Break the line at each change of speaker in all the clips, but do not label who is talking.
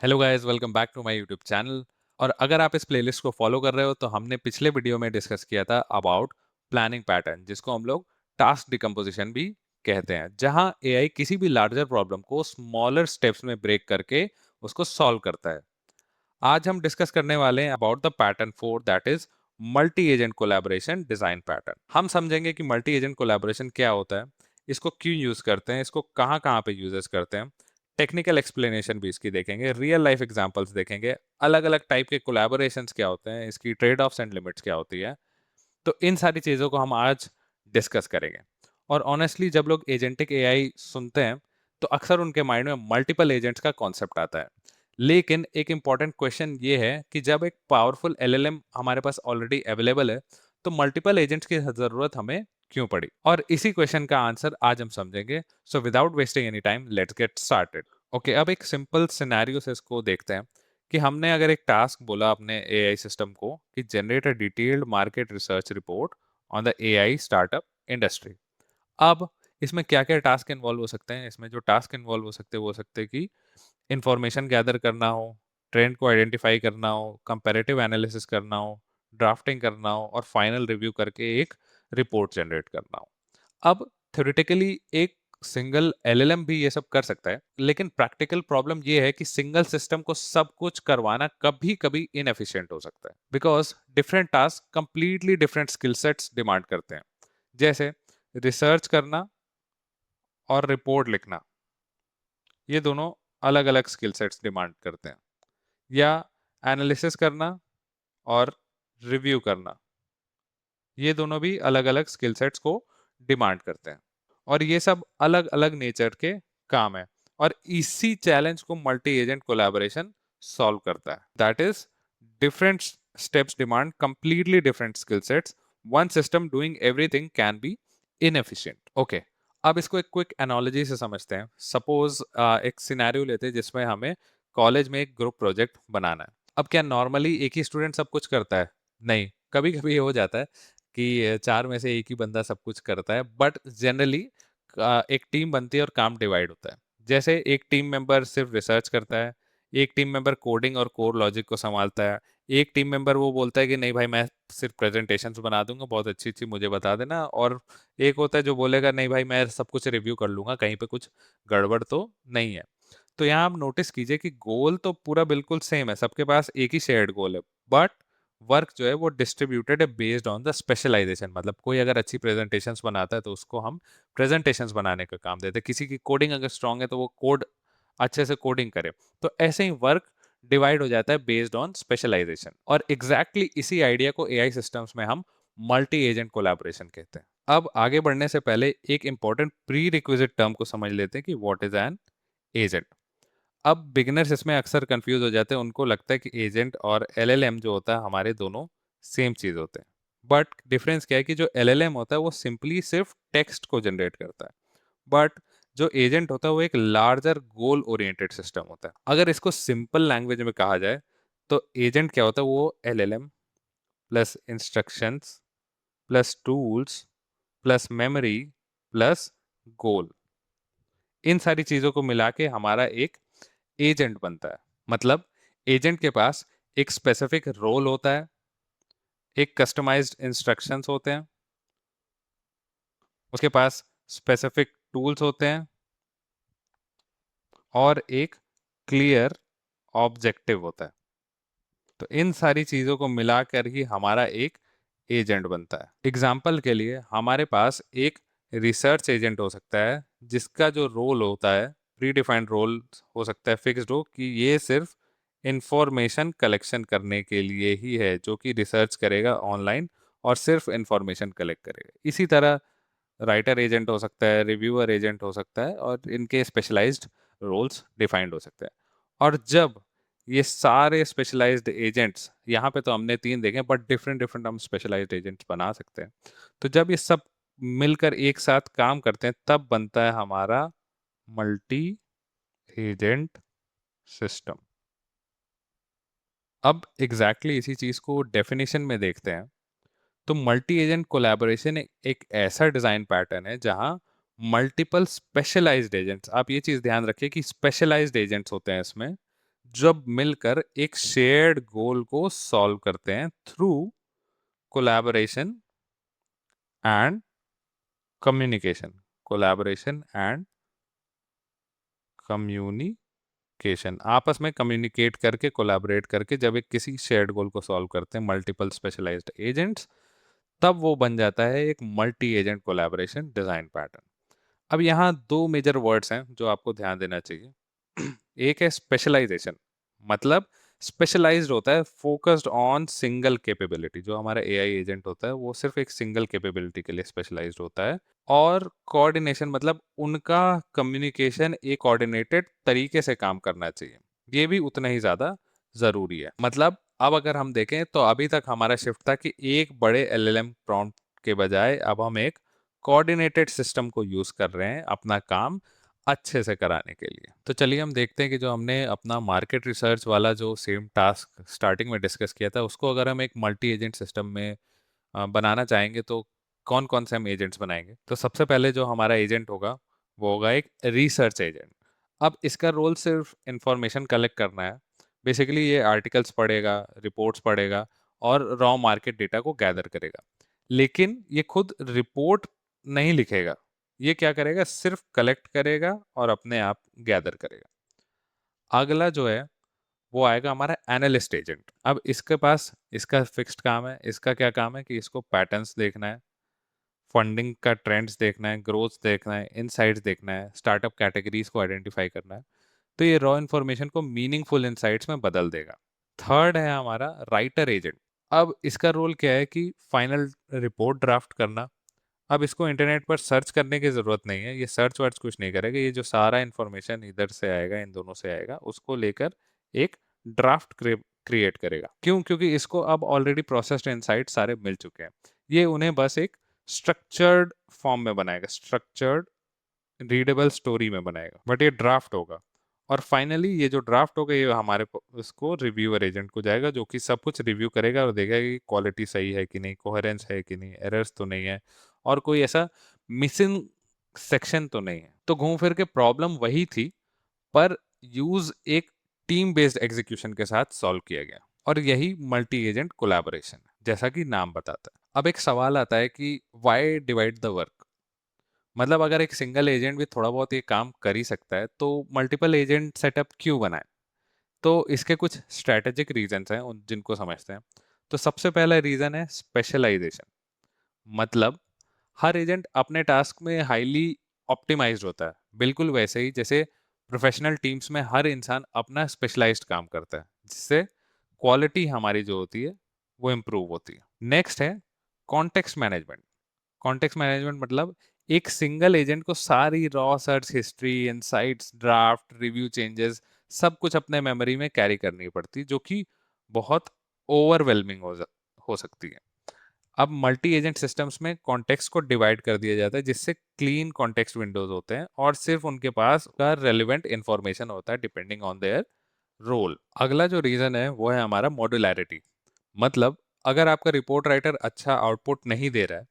Hello guys, welcome back to my YouTube channel. और अगर आप इस प्लेलिस्ट को फॉलो कर रहे हो तो हमने पिछले वीडियो में डिस्कस किया था अबाउट प्लानिंग पैटर्न, जिसको हम लोग टास्क डिकम्पोजिशन भी कहते हैं, जहां एआई किसी भी लार्जर प्रॉब्लम को स्मॉलर स्टेप्स में ब्रेक करके उसको सॉल्व करता है। आज हम डिस्कस करने वाले हैं about the pattern 4, that is multi agent collaboration design pattern. हम समझेंगे कि मल्टी एजेंट कोलैबोरेशन क्या होता है, इसको क्यों यूज करते हैं, इसको कहाँ कहाँ पे यूजेस करते हैं, टेक्निकल एक्सप्लेनेशन भी इसकी देखेंगे, रियल लाइफ एग्जांपल्स देखेंगे, अलग अलग टाइप के कोलैबोरेशंस क्या होते हैं, इसकी ट्रेड ऑफ्स एंड लिमिट्स क्या होती है। तो इन सारी चीज़ों को हम आज डिस्कस करेंगे। और ऑनेस्टली जब लोग एजेंटिक एआई सुनते हैं तो अक्सर उनके माइंड में मल्टीपल एजेंट्स का कॉन्सेप्ट आता है। लेकिन एक इम्पॉर्टेंट क्वेश्चन ये है कि जब एक पावरफुल एलएलएम हमारे पास ऑलरेडी अवेलेबल है तो मल्टीपल एजेंट्स की ज़रूरत हमें क्यों पड़ी, और इसी क्वेश्चन का आंसर आज हम समझेंगे। So without wasting any time, let's get started. Okay, अब एक सिंपल सिनेरियो से इसको देखते हैं कि हमने अगर एक टास्क बोला अपने एआई सिस्टम को कि generate a detailed market research report on the AI startup industry. अब इसमें क्या-क्या टास्क इन्वॉल्व हो सकते हैं? इसमें जो टास्क इन्वॉल्व हो सकते हैं वो हो सकते हैं कि इंफॉर्मेशन गैदर करना हो, ट्रेंड को आइडेंटिफाई करना हो, कंपैरेटिव एनालिसिस करना हो, ड्राफ्टिंग करना हो और फाइनल रिव्यू करके एक रिपोर्ट जनरेट करना हो। अब थ्योरेटिकली एक सिंगल एलएलएम भी ये सब कर सकता है, लेकिन प्रैक्टिकल प्रॉब्लम ये है कि सिंगल सिस्टम को सब कुछ करवाना कभी-कभी इनएफिशिएंट हो सकता है, because different task completely different skill sets demand करते हैं। जैसे रिसर्च करना और रिपोर्ट लिखना, ये दोनों अलग-अलग स्किल सेट्स डिमांड करते हैं। या एनालिसिस करना और रिव्यू करना, ये दोनों भी अलग-अलग स्किल सेट्स को डिमांड करते हैं। और ये सब अलग-अलग नेचर के काम है, और इसी चैलेंज को मल्टी एजेंट कोलैबोरेशन सॉल्व करता है। That is different steps demand completely different skill sets. One system doing everything can be inefficient. Okay, अब इसको एक क्विक एनालॉजी से समझते हैं। सपोज एक सिनेरियो लेते हैं जिसमें हमें कॉलेज में एक ग्रुप प्रोजेक्ट बनाना है। अब क्या नॉर्मली एक ही स्टूडेंट सब कुछ करता है? नहीं, कभी-कभी ये हो जाता है कि 4 में से एक ही बंदा सब कुछ करता है, बट जनरली एक टीम बनती है और काम डिवाइड होता है। जैसे एक टीम मेंबर सिर्फ रिसर्च करता है, एक टीम मेंबर कोडिंग और कोर लॉजिक को सँभालता है, एक टीम मेंबर वो बोलता है कि नहीं भाई मैं सिर्फ प्रेज़ेंटेशंस बना दूँगा, बहुत अच्छी-अच्छी मुझे बता देना, और एक होता है जो बोलेगा नहीं भाई मैं सब कुछ रिव्यू कर लूँगा, कहीं पे कुछ गड़बड़ तो नहीं है। तो यहाँ आप नोटिस कीजिए कि गोल तो पूरा बिल्कुल सेम है, सबके पास एक ही शेयर्ड गोल है, बट वर्क जो है वो डिस्ट्रीब्यूटेड है बेस्ड ऑन द स्पेशलाइजेशन। मतलब कोई अगर अच्छी प्रेजेंटेशंस बनाता है तो उसको हम प्रेजेंटेशंस बनाने का काम देते हैं, किसी की कोडिंग अगर स्ट्रांग है तो वो कोड अच्छे से कोडिंग करे। तो ऐसे ही वर्क डिवाइड हो जाता है बेस्ड ऑन स्पेशलाइजेशन, और एग्जैक्टली इसी आइडिया को एआई सिस्टम्स में हम मल्टी एजेंट कोलैबोरेशन कहते हैं। अब आगे बढ़ने से पहले एक इंपॉर्टेंट प्री रिक्विजिट टर्म को समझ लेते हैं कि व्हाट इज एन एजेंट। अब बिगिनर्स इसमें अक्सर कंफ्यूज हो जाते हैं, उनको लगता है कि एजेंट और एलएलएम जो होता है हमारे दोनों सेम चीज होते हैं। बट डिफरेंस क्या है कि जो एलएलएम होता है वो सिंपली सिर्फ टेक्स्ट को जनरेट करता है, बट जो एजेंट होता है वो एक लार्जर गोल ओरिएंटेड सिस्टम होता है। अगर इसको सिंपल लैंग्वेज में कहा जाए तो एजेंट क्या होता है, वो LLM plus instructions plus tools plus memory plus goal, इन सारी चीजों को मिला के हमारा एक एजेंट बनता है। मतलब एजेंट के पास एक स्पेसिफिक रोल होता है, एक कस्टमाइज्ड इंस्ट्रक्शंस होते हैं, उसके पास स्पेसिफिक टूल्स होते हैं और एक क्लियर ऑब्जेक्टिव होता है। तो इन सारी चीजों को मिलाकर ही हमारा एक एजेंट बनता है। एग्जाम्पल के लिए हमारे पास एक रिसर्च एजेंट हो सकता है जिसका जो रोल होता है, प्री डिफाइंड रोल हो सकता है, फिक्स्ड हो कि ये सिर्फ इंफॉर्मेशन कलेक्शन करने के लिए ही है, जो कि रिसर्च करेगा ऑनलाइन और सिर्फ इंफॉर्मेशन कलेक्ट करेगा। इसी तरह राइटर एजेंट हो सकता है, रिव्यूअर एजेंट हो सकता है, और इनके स्पेशलाइज्ड रोल्स डिफाइंड हो सकते हैं। और जब ये सारे स्पेशलाइज्ड एजेंट्स, यहाँ पे तो हमने 3 देखे, बट डिफरेंट डिफरेंट हम स्पेशलाइज्ड एजेंट्स बना सकते हैं। तो जब ये सब मिलकर एक साथ काम करते हैं तब बनता है हमारा मल्टी एजेंट सिस्टम। अब एग्जैक्टली इसी चीज को डेफिनेशन में देखते हैं। तो मल्टी एजेंट कोलैबोरेशन एक ऐसा डिजाइन पैटर्न है जहां मल्टीपल स्पेशलाइज्ड एजेंट्स, आप ये चीज ध्यान रखिए कि स्पेशलाइज्ड एजेंट्स होते हैं इसमें, जब मिलकर एक शेयर्ड गोल को सॉल्व करते हैं through collaboration and communication. Collaboration and communication, आपस में कम्युनिकेट करके, कोलैबोरेट करके जब एक किसी शेयर्ड गोल को सॉल्व करते हैं मल्टीपल स्पेशलाइज्ड एजेंट्स, तब वो बन जाता है एक multi agent collaboration design pattern. अब यहाँ दो मेजर वर्ड्स हैं जो आपको ध्यान देना चाहिए। एक है स्पेशलाइजेशन, मतलब स्पेशलाइज्ड होता है, फोकस्ड ऑन सिंगल कैपेबिलिटी। जो हमारा एआई एजेंट होता है वो सिर्फ एक सिंगल कैपेबिलिटी के लिए स्पेशलाइज्ड होता है। और कोऑर्डिनेशन मतलब उनका कम्युनिकेशन एक कोऑर्डिनेटेड तरीके से काम करना चाहिए, ये भी उतना ही ज्यादा जरूरी है। मतलब अब अगर हम देखें तो अभी तक हमारा शिफ्ट था कि एक बड़े एलएलएम प्रॉम्प्ट के बजाय अब हम एक कोऑर्डिनेटेड सिस्टम को यूज कर रहे हैं अपना काम अच्छे से कराने के लिए। तो चलिए हम देखते हैं कि जो हमने अपना मार्केट रिसर्च वाला जो सेम टास्क स्टार्टिंग में डिस्कस किया था उसको अगर हम एक मल्टी एजेंट सिस्टम में बनाना चाहेंगे तो कौन कौन से हम एजेंट्स बनाएंगे। तो सबसे पहले जो हमारा एजेंट होगा वो होगा एक रिसर्च एजेंट। अब इसका रोल सिर्फ इंफॉर्मेशन कलेक्ट करना है। बेसिकली ये आर्टिकल्स पढ़ेगा, रिपोर्ट्स पढ़ेगा और रॉ मार्केट डेटा को गैदर करेगा, लेकिन ये खुद रिपोर्ट नहीं लिखेगा। ये क्या करेगा, सिर्फ कलेक्ट करेगा और अपने आप गैदर करेगा। अगला जो है वो आएगा हमारा एनालिस्ट एजेंट। अब इसके पास इसका फिक्स्ड काम है। इसका क्या काम है कि इसको पैटर्न्स देखना है, फंडिंग का ट्रेंड्स देखना है, ग्रोथ देखना है, इनसाइट्स देखना है, स्टार्टअप कैटेगरीज को आइडेंटिफाई करना है। तो ये रॉ इन्फॉर्मेशन को मीनिंगफुल इनसाइट्स में बदल देगा। थर्ड है हमारा राइटर एजेंट। अब इसका रोल क्या है कि फाइनल रिपोर्ट ड्राफ्ट करना। अब इसको इंटरनेट पर सर्च करने की ज़रूरत नहीं है, ये सर्च वर्च कुछ नहीं करेगा। ये जो सारा इन्फॉर्मेशन इधर से आएगा, इन दोनों से आएगा, उसको लेकर एक ड्राफ्ट क्रिएट करेगा। क्यों? क्योंकि इसको अब ऑलरेडी प्रोसेस्ड इनसाइट सारे मिल चुके हैं। ये उन्हें बस एक स्ट्रक्चर्ड फॉर्म में बनाएगा, स्ट्रक्चर्ड रीडेबल स्टोरी में बनाएगा, बट ये ड्राफ्ट होगा। और फाइनली ये जो ड्राफ्ट होगा ये हमारे इसको रिव्यूअर एजेंट को जाएगा, जो कि सब कुछ रिव्यू करेगा और देखेगा कि क्वालिटी सही है कि नहीं, कोहेरेंस है कि नहीं, एरर्स तो नहीं है और कोई ऐसा मिसिंग सेक्शन तो नहीं है। तो घूम फिर के प्रॉब्लम वही थी, पर यूज एक टीम बेस्ड एग्जीक्यूशन के साथ सॉल्व किया गया। और यही मल्टी एजेंट कोलैबोरेशन है, जैसा कि नाम बताता है। अब एक सवाल आता है कि व्हाई डिवाइड द वर्क। मतलब अगर एक सिंगल एजेंट भी थोड़ा बहुत ये काम कर ही सकता है तो मल्टीपल एजेंट सेटअप क्यों बनाए। तो इसके कुछ स्ट्रैटेजिक रीजंस हैं उन जिनको समझते हैं। तो सबसे पहला रीजन है स्पेशलाइजेशन। मतलब हर एजेंट अपने टास्क में हाईली ऑप्टिमाइज्ड होता है, बिल्कुल वैसे ही जैसे प्रोफेशनल टीम्स में हर इंसान अपना स्पेशलाइज्ड काम करता है, जिससे क्वालिटी हमारी जो होती है वो इम्प्रूव होती है। नेक्स्ट है कॉन्टेक्स्ट मैनेजमेंट। कॉन्टेक्स्ट मैनेजमेंट मतलब एक सिंगल एजेंट को सारी raw search history, insights, draft, review changes सब कुछ अपने मेमोरी में कैरी करनी पड़ती, जो कि बहुत ओवरवेलमिंग हो सकती है। अब मल्टी एजेंट सिस्टम्स में कॉन्टेक्स्ट को डिवाइड कर दिया जाता है, जिससे क्लीन कॉन्टेक्स्ट विंडोज होते हैं और सिर्फ उनके पास का रेलिवेंट इंफॉर्मेशन होता है डिपेंडिंग ऑन देयर रोल। अगला जो रीजन है वो है हमारा मॉड्युलैरिटी। मतलब अगर आपका रिपोर्ट राइटर अच्छा आउटपुट नहीं दे रहा है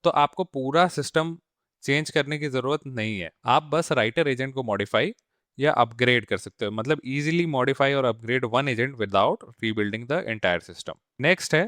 तो आपको पूरा सिस्टम चेंज करने की जरूरत नहीं है। आप बस राइटर एजेंट को मॉडिफाई या अपग्रेड कर सकते हो। मतलब इजीली मॉडिफाई और upgrade one agent without rebuilding the entire system. Next है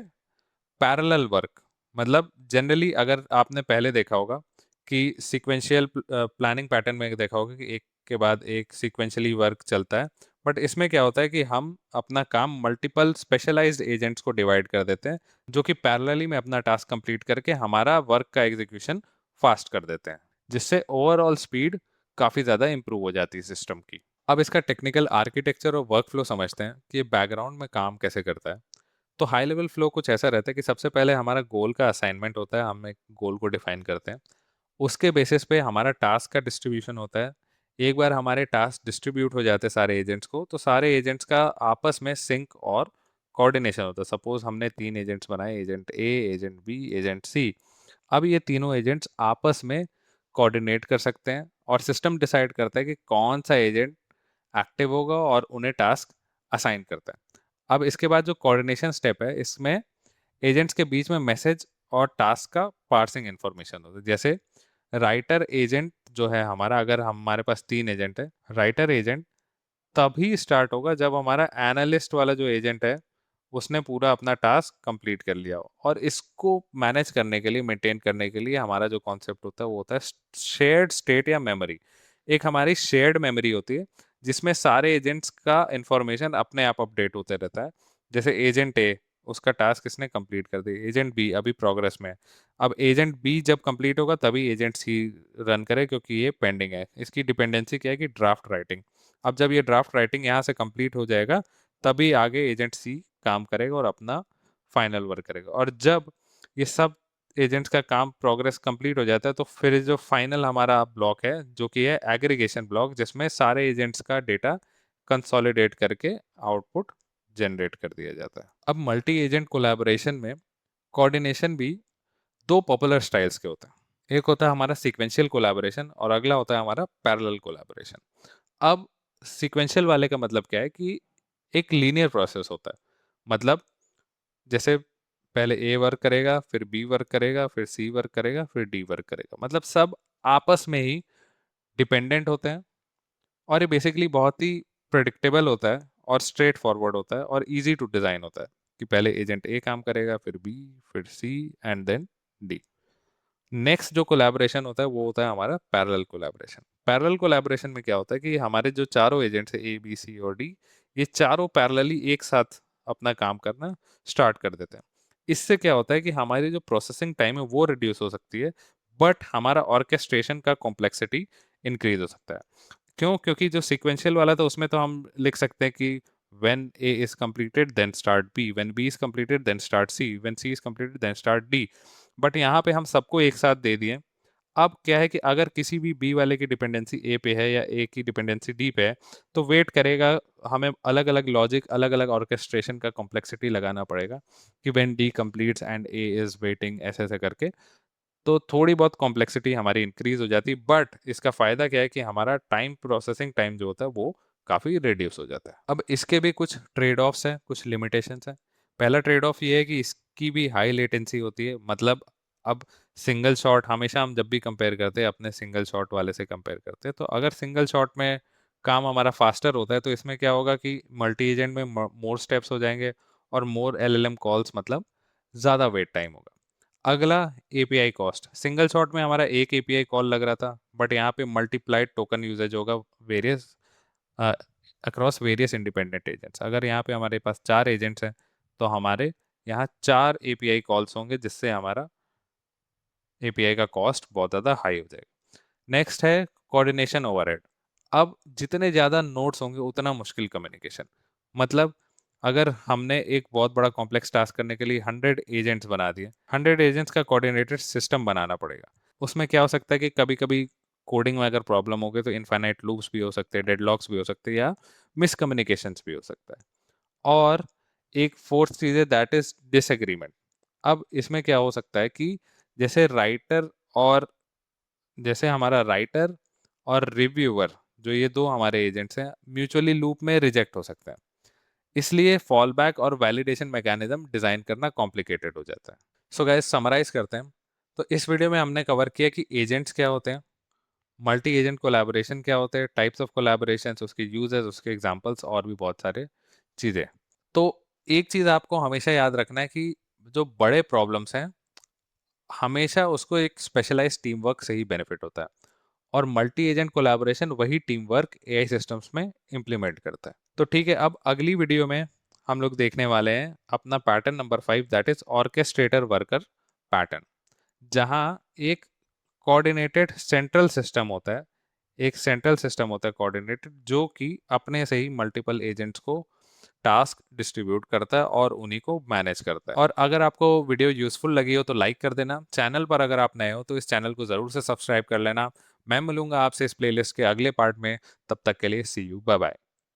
पैरेलल वर्क। मतलब जनरली अगर आपने पहले देखा होगा कि सीक्वेंशियल प्लानिंग पैटर्न में देखा होगा कि एक के बाद एक सीक्वेंशियली वर्क चलता है, बट इसमें क्या होता है कि हम अपना काम मल्टीपल स्पेशलाइज्ड एजेंट्स को डिवाइड कर देते हैं, जो कि पैरेलली में अपना टास्क कंप्लीट करके हमारा वर्क का एग्जीक्यूशन फास्ट कर देते हैं, जिससे ओवरऑल स्पीड काफ़ी ज़्यादा इंप्रूव हो जाती है सिस्टम की। अब इसका टेक्निकल आर्किटेक्चर और वर्क फ्लो समझते हैं कि ये बैकग्राउंड में काम कैसे करता है। तो हाई लेवल फ्लो कुछ ऐसा रहता है कि सबसे पहले हमारा गोल का असाइनमेंट होता है, हम एक गोल को डिफाइन करते हैं। उसके बेसिस पे हमारा टास्क का डिस्ट्रीब्यूशन होता है। एक बार हमारे टास्क डिस्ट्रीब्यूट हो जाते हैं सारे एजेंट्स को, तो सारे एजेंट्स का आपस में सिंक और कोऑर्डिनेशन होता है। सपोज हमने 3 एजेंट्स बनाए, agent A, agent B, agent C. अब ये तीनों एजेंट्स आपस में कोऑर्डिनेट कर सकते हैं और सिस्टम डिसाइड करता है कि कौन सा एजेंट एक्टिव होगा और उन्हें टास्क असाइन करता है। अब इसके बाद जो कोऑर्डिनेशन स्टेप है, इसमें एजेंट्स के बीच में मैसेज और टास्क का पार्सिंग इंफॉर्मेशन होता है। जैसे राइटर एजेंट जो है हमारा, अगर हमारे पास 3 एजेंट है, राइटर एजेंट तभी स्टार्ट होगा जब हमारा एनालिस्ट वाला जो एजेंट है उसने पूरा अपना टास्क कंप्लीट कर लिया हो। और इसको मैनेज करने के लिए, मेंटेन करने के लिए हमारा जो कॉन्सेप्ट होता है वो होता है शेयर्ड स्टेट या मेमोरी। एक हमारी शेयर्ड मेमोरी होती है जिसमें सारे एजेंट्स का इंफॉर्मेशन अपने आप अपडेट होते रहता है। जैसे एजेंट ए, उसका टास्क इसने कंप्लीट कर दिया, एजेंट बी अभी प्रोग्रेस में है। अब एजेंट बी जब कंप्लीट होगा तभी एजेंट सी रन करे, क्योंकि ये पेंडिंग है। इसकी डिपेंडेंसी क्या है कि ड्राफ्ट राइटिंग। अब जब ये ड्राफ्ट राइटिंग यहाँ से कंप्लीट हो जाएगा तभी आगे एजेंट सी काम करेगा और अपना फाइनल वर्क करेगा। और जब ये सब एजेंट्स का काम प्रोग्रेस कंप्लीट हो जाता है तो फिर जो फाइनल हमारा ब्लॉक है जो कि है एग्रीगेशन ब्लॉक, जिसमें सारे एजेंट्स का डेटा कंसोलिडेट करके आउटपुट जनरेट कर दिया जाता है। अब मल्टी एजेंट कोलैबोरेशन में कोऑर्डिनेशन भी दो पॉपुलर स्टाइल्स के होते हैं। एक होता है हमारा सीक्वेंशियल कोलैबोरेशन और अगला होता है हमारा पैरेलल कोलैबोरेशन। अब सीक्वेंशियल वाले का मतलब क्या है कि एक लीनियर प्रोसेस होता है। मतलब जैसे पहले ए वर्क करेगा, फिर बी वर्क करेगा, फिर सी वर्क करेगा, फिर डी वर्क करेगा। मतलब सब आपस में ही डिपेंडेंट होते हैं और ये बेसिकली बहुत ही प्रेडिक्टेबल होता है और स्ट्रेट फॉरवर्ड होता है और इजी टू डिजाइन होता है कि पहले एजेंट ए काम करेगा, फिर बी, फिर सी एंड देन डी। नेक्स्ट जो कोलैबोरेशन होता है वो होता है हमारा पैरेलल कोलैबोरेशन। पैरेलल कोलैबोरेशन में क्या होता है कि हमारे जो चारों एजेंट्स हैं ए बी सी और डी, ये चारों पैरेलली एक साथ अपना काम करना स्टार्ट कर देते हैं। इससे क्या होता है कि हमारी जो प्रोसेसिंग टाइम है वो रिड्यूस हो सकती है, बट हमारा ऑर्केस्ट्रेशन का कॉम्प्लेक्सिटी इंक्रीज हो सकता है। क्यों? क्योंकि जो सीक्वेंशियल वाला था उसमें तो हम लिख सकते हैं कि when A is completed then start B, when B is completed then start C, when C is completed then start D। But यहाँ पे हम सबको एक साथ दे दिए। अब क्या है कि अगर किसी भी बी वाले की डिपेंडेंसी ए पे है या ए की डिपेंडेंसी डी पे है तो वेट करेगा, हमें अलग अलग लॉजिक, अलग अलग ऑर्केस्ट्रेशन का कॉम्प्लेक्सिटी लगाना पड़ेगा कि when D completes and A is waiting, ऐसे ऐसे करके। तो थोड़ी बहुत कॉम्प्लेक्सिटी हमारी इंक्रीज हो जाती है, बट इसका फायदा क्या है कि हमारा टाइम, प्रोसेसिंग टाइम जो होता है वो काफी रिड्यूस हो जाता है। अब इसके भी कुछ ट्रेड ऑफ्स हैं, कुछ लिमिटेशंस हैं। पहला ट्रेड ऑफ ये है कि इसकी भी हाई लेटेंसी होती है। मतलब अब सिंगल शॉट हमेशा हम जब भी कंपेयर करते हैं अपने सिंगल शॉट वाले से कंपेयर करते हैं, तो अगर सिंगल शॉट में काम हमारा फास्टर होता है तो इसमें क्या होगा कि मल्टी एजेंट में मोर स्टेप्स हो जाएंगे और मोर एलएलएम कॉल्स, मतलब ज़्यादा वेट टाइम होगा। अगला एपीआई कॉस्ट। सिंगल शॉट में हमारा एक एपीआई कॉल लग रहा था, बट यहाँ पे मल्टीप्लाइड टोकन यूजेज होगा various across various independent agents. अगर यहाँ पे हमारे पास 4 एजेंट्स हैं तो हमारे यहाँ 4 एपीआई कॉल्स होंगे, जिससे हमारा एपीआई का कॉस्ट बहुत ज़्यादा हाई हो जाएगा। नेक्स्ट है कोऑर्डिनेशन ओवरहेड। अब जितने ज़्यादा नोड्स होंगे उतना मुश्किल कम्युनिकेशन। मतलब अगर हमने एक बहुत बड़ा कॉम्प्लेक्स टास्क करने के लिए 100 एजेंट्स बना दिए, 100 एजेंट्स का कोऑर्डिनेटेड सिस्टम बनाना पड़ेगा। उसमें क्या हो सकता है कि कभी कभी कोडिंग में अगर प्रॉब्लम हो गई तो इनफाइनाइट लूप्स भी हो सकते हैं, डेडलॉक्स भी हो सकते हैं, या मिसकम्युनिकेशंस भी हो सकता है। और एक फोर्थ चीज़ है दैट इज डिसएग्रीमेंट। अब इसमें क्या हो सकता है कि जैसे राइटर और जैसे हमारा राइटर और रिव्यूअर, जो ये दो हमारे एजेंट्स हैं, म्यूचुअली लूप में रिजेक्ट हो सकते हैं। इसलिए फॉल बैक और वैलिडेशन मैकेनिज्म डिजाइन करना कॉम्प्लिकेटेड हो जाता है। सो गाइस, समराइज करते हैं। तो इस वीडियो में हमने कवर किया कि एजेंट्स क्या होते हैं, मल्टी एजेंट कोलैबोरेशन क्या होते हैं, टाइप्स ऑफ कोलैबोरेशंस, उसके यूजेस, उसके एग्जांपल्स और भी बहुत सारे चीजें। तो एक चीज आपको हमेशा याद रखना है कि जो बड़े प्रॉब्लम्स हैं हमेशा उसको एक स्पेशलाइज्ड टीम वर्क से ही बेनिफिट होता है, और मल्टी एजेंट कोलैबोरेशन वही टीम वर्क एआई सिस्टम्स में इम्प्लीमेंट करता है। तो ठीक है, अब अगली वीडियो में हम लोग देखने वाले हैं अपना pattern number 5, that is orchestrator worker pattern, जहां एक कोऑर्डिनेटेड सेंट्रल सिस्टम होता है। एक सेंट्रल सिस्टम होता है कोऑर्डिनेटेड, जो कि अपने से ही मल्टीपल एजेंट्स को टास्क डिस्ट्रीब्यूट करता है और उन्हीं को मैनेज करता है। और अगर आपको वीडियो यूजफुल लगी हो तो लाइक कर देना। चैनल पर अगर आप नए हो तो इस चैनल को जरूर से सब्सक्राइब कर लेना। मैं मिलूंगा आपसे इस प्लेलिस्ट के अगले पार्ट में। तब तक के लिए सी यू, बाय बाय।